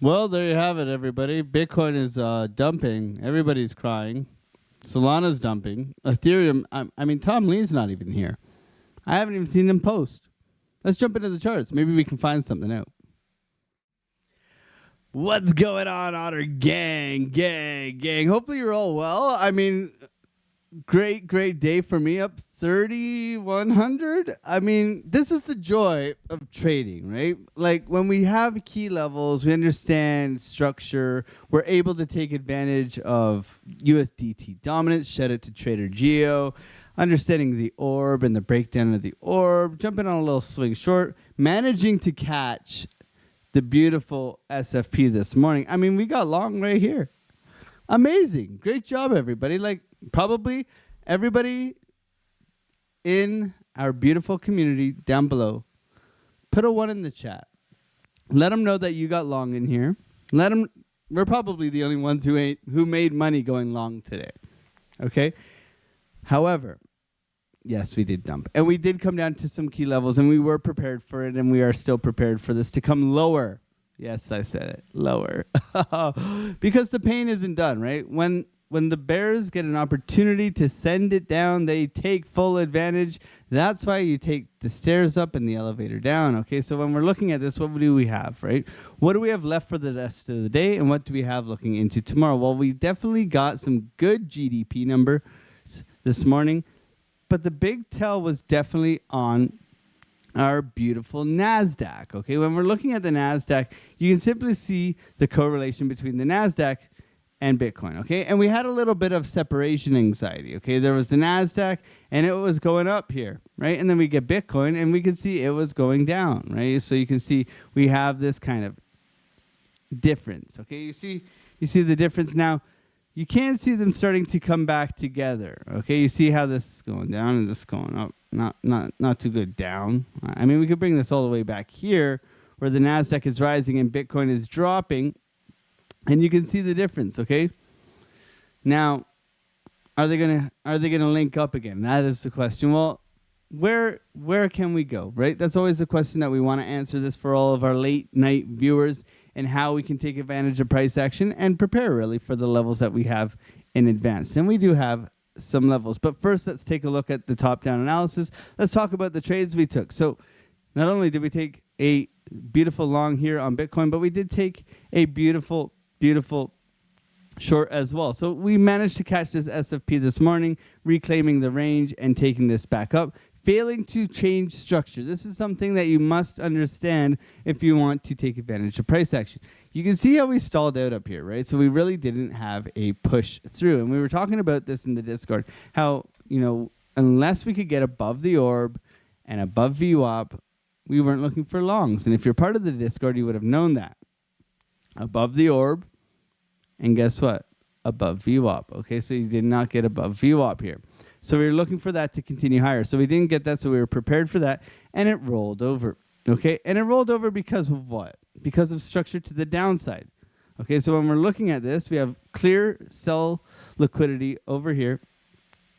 Well, there you have it, everybody. Bitcoin is dumping. Everybody's crying. Solana's dumping. Ethereum, I mean, Tom Lee's not even here. I haven't even seen him post. Let's jump into the charts. Maybe we can find something out. What's going on, Otter Gang? Hopefully you're all well. I mean, great day for me, up 3,100. I mean, this is the joy of trading, right? Like when we have key levels, we understand structure, we're able to take advantage of USDT dominance, shout out to Trader Geo, understanding the orb and the breakdown of the orb, jumping on a little swing short, managing to catch the beautiful SFP this morning. I mean, we got long right here. Amazing. Great job, everybody. Like, probably everybody in our beautiful community down below, put a 1 in the chat. Let them know that you got long in here. Let them. We're probably the only ones who made money going long today. Okay? However, yes, we did dump. And we did come down to some key levels, and we were prepared for it, and we are still prepared for this to come lower. Yes, I said it. Lower. Because the pain isn't done, right? When the bears get an opportunity to send it down, they take full advantage. That's why you take the stairs up and the elevator down, okay? So when we're looking at this, what do we have, right? What do we have left for the rest of the day, and what do we have looking into tomorrow? Well, we definitely got some good GDP numbers this morning, but the big tell was definitely on our beautiful Nasdaq. Okay, when we're looking at the Nasdaq, you can simply see the correlation between the Nasdaq and Bitcoin. Okay, and we had a little bit of separation anxiety. Okay, there was the Nasdaq and it was going up here, right? And then we get Bitcoin and we can see it was going down, right? So you can see we have this kind of difference. Okay, you see the difference now. You can see them starting to come back together. Okay, you see how this is going down and this going up. Not too good down. I mean, we could bring this all the way back here where the Nasdaq is rising and Bitcoin is dropping, and you can see the difference. Okay. Now, are they gonna link up again? That is the question. Well, where can we go? Right. That's always the question that we want to answer this for all of our late night viewers, and how we can take advantage of price action and prepare really for the levels that we have in advance. And we do have some levels. But first, let's take a look at the top-down analysis. Let's talk about the trades we took. So not only did we take a beautiful long here on Bitcoin, but we did take a beautiful short as well. So we managed to catch this SFP this morning, reclaiming the range and taking this back up, failing to change structure. This is something that you must understand if you want to take advantage of price action. You can see how we stalled out up here, right? So we really didn't have a push through. And we were talking about this in the Discord, how, unless we could get above the orb and above VWAP, we weren't looking for longs. And if you're part of the Discord, you would have known that. Above the orb, and guess what? Above VWAP. Okay, so you did not get above VWAP here. So we were looking for that to continue higher. So we didn't get that, so we were prepared for that, and it rolled over. Okay, and it rolled over because of what? Because of structure to the downside. Okay, so when we're looking at this, we have clear sell liquidity over here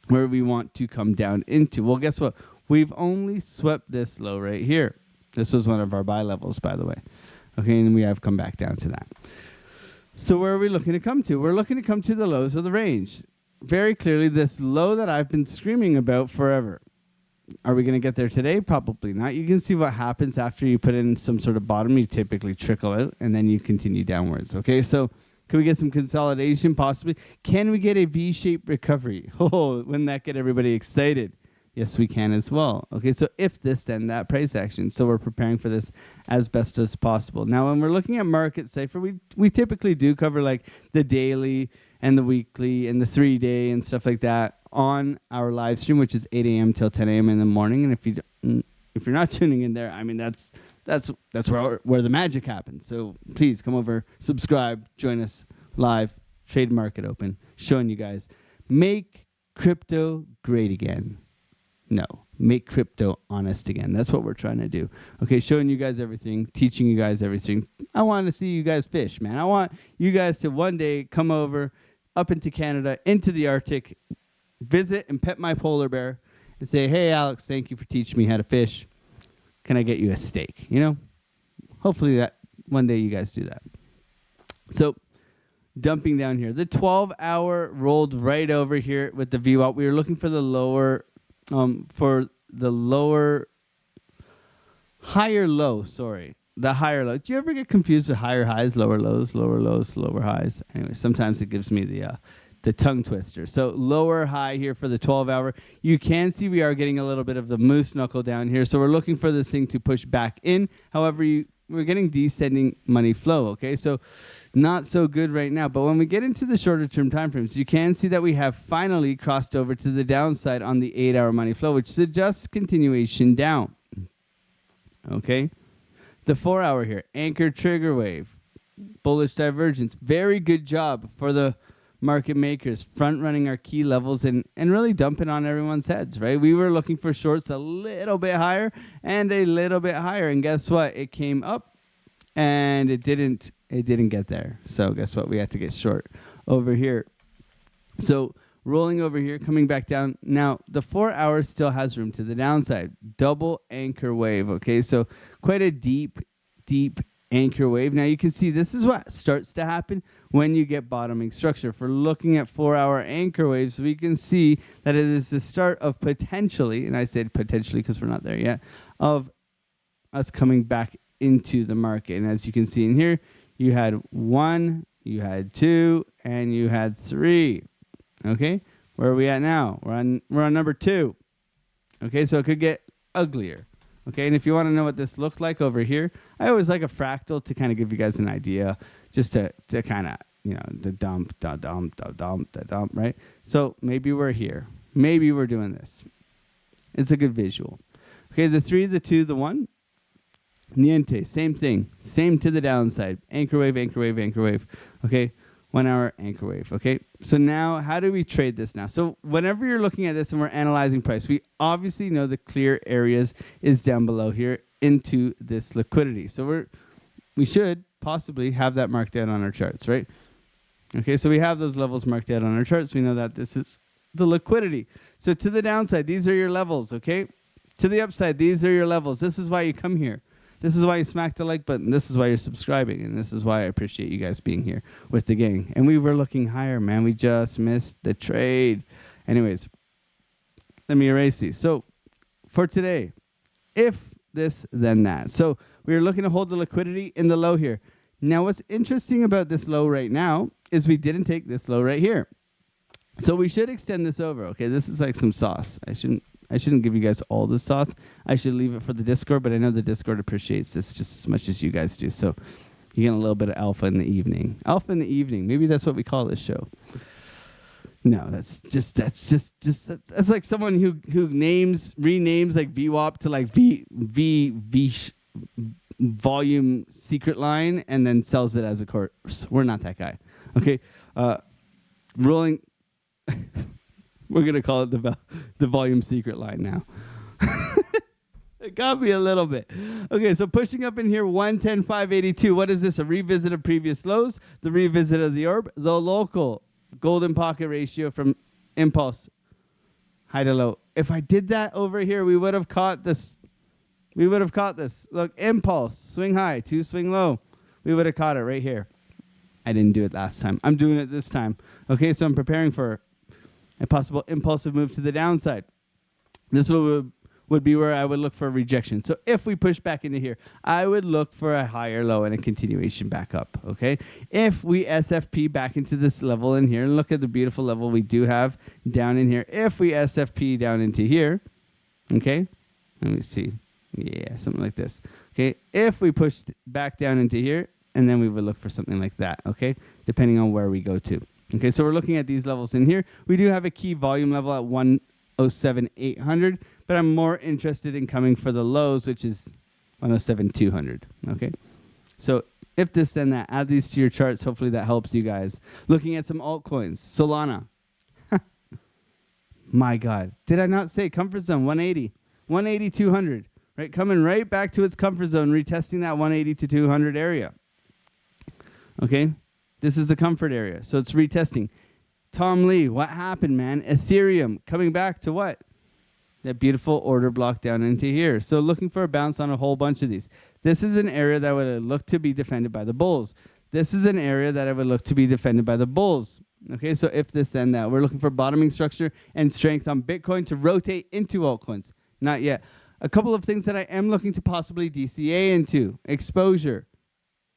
where we want to come down into. Well, guess what? We've only swept this low right here. This was one of our buy levels, by the way. Okay, and we have come back down to that. So where are we looking to come to? We're looking to come to the lows of the range. Very clearly, this low that I've been screaming about forever. Are we going to get there today? Probably not. You can see what happens after you put in some sort of bottom. You typically trickle out, and then you continue downwards. Okay, so can we get some consolidation? Possibly. Can we get a V-shaped recovery? Oh, wouldn't that get everybody excited? Yes, we can as well. Okay, so if this, then that price action. So we're preparing for this as best as possible. Now, when we're looking at market cipher, we typically do cover like the daily and the weekly and the 3-day and stuff like that on our live stream, which is 8 a.m. till 10 a.m. in the morning. And if you're not tuning in there, I mean, that's where the magic happens. So please come over, subscribe, join us live, trade market open, showing you guys, make crypto great again. No, make crypto honest again. That's what we're trying to do. Okay, showing you guys everything, teaching you guys everything. I want to see you guys fish, man. I want you guys to one day come over up into Canada, into the Arctic, visit and pet my polar bear and say, hey, Alex, thank you for teaching me how to fish. Can I get you a steak? Hopefully that one day you guys do that. So dumping down here. The 12-hour rolled right over here with the VWAP. We were looking for the lower, higher low, sorry. The higher low. Do you ever get confused with higher highs, lower lows, lower highs? Anyway, sometimes it gives me the tongue twister. So lower high here for the 12-hour. You can see we are getting a little bit of the moose knuckle down here. So we're looking for this thing to push back in. However, we're getting descending money flow, okay? So not so good right now. But when we get into the shorter term time frames, you can see that we have finally crossed over to the downside on the 8-hour money flow, which suggests continuation down, okay? The 4-hour here, anchor trigger wave, bullish divergence. Very good job for the market makers, front running our key levels and really dumping on everyone's heads, right? We were looking for shorts a little bit higher and a little bit higher. And guess what? It came up and it didn't get there. So guess what? We had to get short over here. So rolling over here, coming back down. Now, the 4 hours still has room to the downside. Double anchor wave, okay? So quite a deep anchor wave. Now, you can see this is what starts to happen when you get bottoming structure. If we're looking at 4-hour anchor waves, we can see that it is the start of potentially, and I said potentially because we're not there yet, of us coming back into the market. And as you can see in here, you had 1, you had 2, and you had 3. Okay, where are we at now? We're on number 2. Okay, so it could get uglier. Okay, and if you want to know what this looked like over here, I always like a fractal to kind of give you guys an idea, just to kind of, the dump, right? So maybe we're here. Maybe we're doing this. It's a good visual. Okay, the 3, the 2, the 1. Niente, same thing. Same to the downside. Anchor wave, anchor wave, anchor wave. Okay, 1 hour anchor wave. Okay, so now how do we trade this now? So whenever you're looking at this and we're analyzing price, we obviously know the clear areas is down below here into this liquidity. So we should possibly have that marked out on our charts, right? Okay, so we have those levels marked out on our charts. We know that this is the liquidity. So to the downside, these are your levels, okay? To the upside, these are your levels. This is why you come here. This is why you smack the like button. This is why you're subscribing. And this is why I appreciate you guys being here with the gang. And we were looking higher, man. We just missed the trade. Anyways, let me erase these. So for today, if this, then that. So we are looking to hold the liquidity in the low here. Now, what's interesting about this low right now is we didn't take this low right here. So we should extend this over. Okay, this is like some sauce. I shouldn't give you guys all the sauce. I should leave it for the Discord, but I know the Discord appreciates this just as much as you guys do. So you get a little bit of alpha in the evening. Alpha in the evening. Maybe that's what we call this show. No, that's like someone who renames like VWAP to like volume secret line and then sells it as a course. We're not that guy. Okay. Rolling. We're going to call it the volume secret line now. It got me a little bit. Okay, so pushing up in here, 110,582. What is this? A revisit of previous lows, the revisit of the orb, the local golden pocket ratio from impulse, high to low. If I did that over here, we would have caught this. Look, impulse, swing high, 2 swing low. We would have caught it right here. I didn't do it last time. I'm doing it this time. Okay, so I'm preparing for a possible impulsive move to the downside. This would be where I would look for a rejection. So if we push back into here, I would look for a higher low and a continuation back up, okay? If we SFP back into this level in here, and look at the beautiful level we do have down in here. If we SFP down into here, okay? Let me see. Yeah, something like this. Okay, if we push back down into here, and then we would look for something like that, okay? Depending on where we go to. Okay, so we're looking at these levels in here. We do have a key volume level at 107,800, but I'm more interested in coming for the lows, which is 107,200, okay? So if this, then that, add these to your charts. Hopefully that helps you guys. Looking at some altcoins. Solana. My God. Did I not say comfort zone 180? 180, 200, right? Coming right back to its comfort zone, retesting that 180 to 200 area. Okay? This is the comfort area. So it's retesting. Tom Lee, what happened, man? Ethereum coming back to what? That beautiful order block down into here. So looking for a bounce on a whole bunch of these. This is an area that would look to be defended by the bulls. this is an area that I would look to be defended by the bulls. Okay, so if this, then that. We're looking for bottoming structure and strength on Bitcoin to rotate into altcoins. Not yet. A couple of things that I am looking to possibly DCA into. Exposure.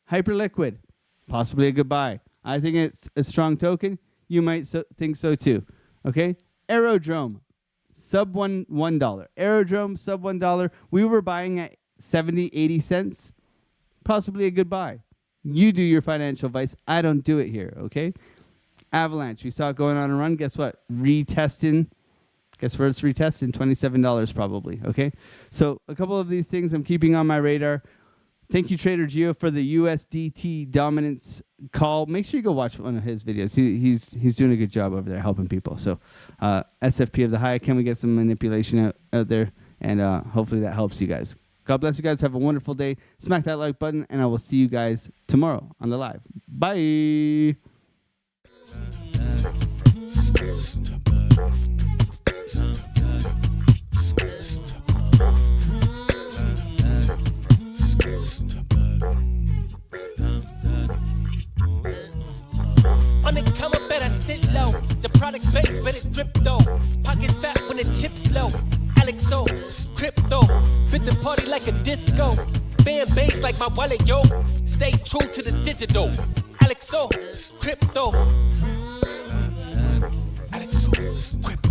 Hyperliquid. Possibly a good buy. I think it's a strong token. You might think so too. Okay? Aerodrome. Sub $1. Aerodrome, sub $1. We were buying at 70, 80 cents. Possibly a good buy. You do your financial advice. I don't do it here, okay? Avalanche. We saw it going on a run. Guess what? Retesting. Guess where it's retesting? $27 probably, okay? So a couple of these things I'm keeping on my radar. Thank you, Trader Geo, for the USDT dominance call. Make sure you go watch one of his videos. He's doing a good job over there helping people. So SFP of the high. Can we get some manipulation out there? And hopefully that helps you guys. God bless you guys. Have a wonderful day. Smack that like button, and I will see you guys tomorrow on the live. Bye. On the come up, better sit low. The product base, better drip though. Pocket fat when the chips low. AlexOCrypto, fit the party like a disco. Band bass like my wallet, yo. Stay true to the digital. AlexOCrypto. AlexOCrypto.